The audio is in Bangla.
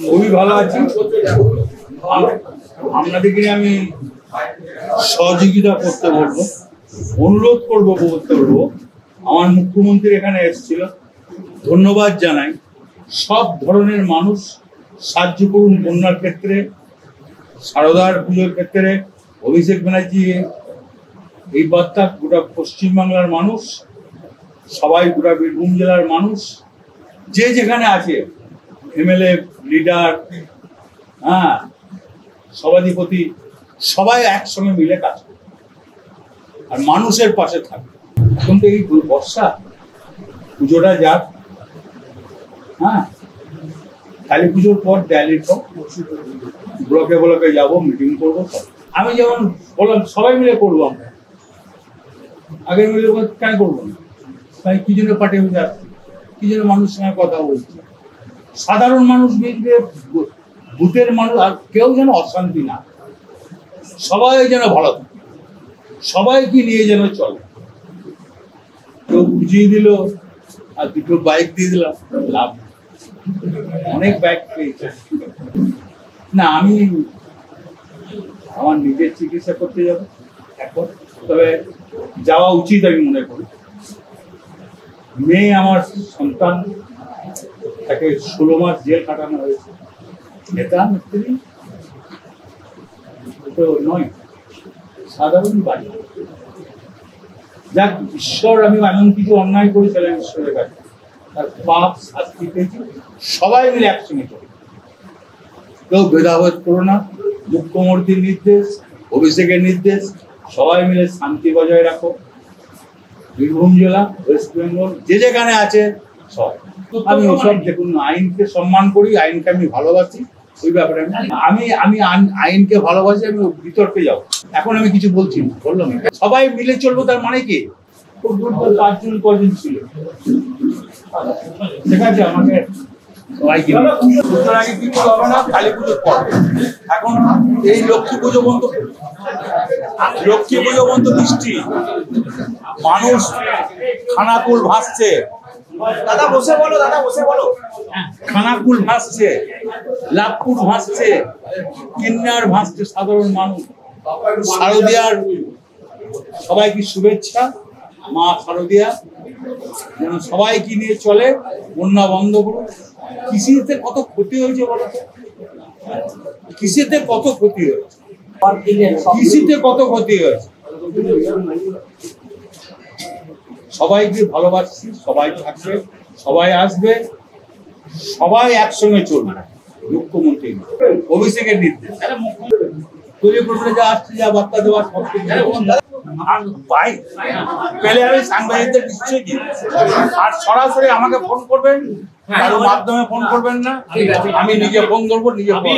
খুবই ভালো আছি। আপনাদেরকে আমি সহযোগিতা করতে বলবো, অনুরোধ করবো, আমার মুখ্যমন্ত্রী এখানে এসেছিল, ধন্যবাদ জানাই। সব ধরনের মানুষ সাহায্য করুন বন্যার ক্ষেত্রে, সারদার পুজোর ক্ষেত্রে। অভিষেক ব্যানার্জি এই বার্তা গোটা পশ্চিমবাংলার মানুষ, সবাই গোটা বীরভূম জেলার মানুষ যে যেখানে আছে, এমএলএ, লিডার, সভাধিপতি, সবাই একসঙ্গে মিলে কাজ করে আর মানুষের পাশে থাকবে। এখন তো এই বর্ষা, পুজোটা যাক, কালী পুজোর পর ড্যালির পর ব্লকে ব্লকে যাবো, মিটিং করবো। আমি যেমন বললাম সবাই মিলে করবো, আমরা আগে মিলে কেন করবো না? তাই কি জন্য পার্টি হয়ে যাচ্ছে, কি জন্য মানুষের সঙ্গে কথা বলছে, সাধারণ মানুষ মিলবে, বুথের মানুষ, আর কেউ যেন অশান্তি না, সবাই যেন ভালো থাকে, সবাইকে নিয়ে যেন চলে। কেউ বুঝিয়ে দিল আর দুটো বাইক দিয়ে দিলাম, লাভ অনেক বাইক পেয়েছে না। আমি আমার নিজের চিকিৎসা করতে যাব এখন, তবে যাওয়া উচিত আমি মনে করি। মেয়ে আমার সন্তান, তাকে 16 মাস জেল কাটানো হয়েছে, নেতা নেত্রী তো নয়, সাধারণ বাড়ি। যাক, ঈশ্বর, আমি এমন কিছু অন্যায় করেছিলাম ঈশ্বরের কাছে, তার পাপ শাস্তি পেয়েছি, সবাই মিলে একসঙ্গে করি। কেউ ভেদাভেদ করো না, মুখ্যমন্ত্রীর নির্দেশ, অভিষেকের নির্দেশ, সবাই মিলে শান্তি বজায় রাখো। বীরভূম জেলা, ওয়েস্ট বেঙ্গল যে যেখানে আছে সব, আমি ওসব দেখুন, আইনকে সম্মান করি, আইনকে আমি ভালোবাসি। ওই ব্যাপারে আমি আইনকে ভালোবাসি, আমি বিতর্কে যাবো। এখন আমি কিছু বলছি না, বললাম সবাই মিলে চলবো, তার মানে কি 5 জন ছিল, ঠিক আছে? আমাকে সবাইকে কিছু হবে না, কালী পুজোর পর। এখন এই লক্ষ্মী পুজো পর্যন্ত বৃষ্টি, মানুষ খানাকুল ভাসছে, দাদা বসে বলো, খানাকুল ভাসছে, লাভপুর ভাসছে, কিন্নার ভাসছে, সাধারণ মানুষ। শারদিয়ার সবাইকে শুভেচ্ছা, মা শারদিয়া যেন সবাইকে নিয়ে চলে, বন্যা বন্ধ করুন। কৃষিতে কত ক্ষতি হয়েছে বলতো, কৃষিতে কত ক্ষতি হয়েছে, সবাইকে ভালোবাসছি, সবাই থাকবে, সবাই আসবে, সবাই একসঙ্গে চলবে। মুখ্যমন্ত্রী অভিষেকের নির্দেশ, যা আসছে, যা বার্তা দেওয়ার সব ভাই পেলে আমি সাংবাদিকদের নিশ্চয়ই দিই। আর সরাসরি আমাকে ফোন করবেন, কারোর মাধ্যমে ফোন করবেন না, আমি নিজে ফোন করবো, নিজে ফোন।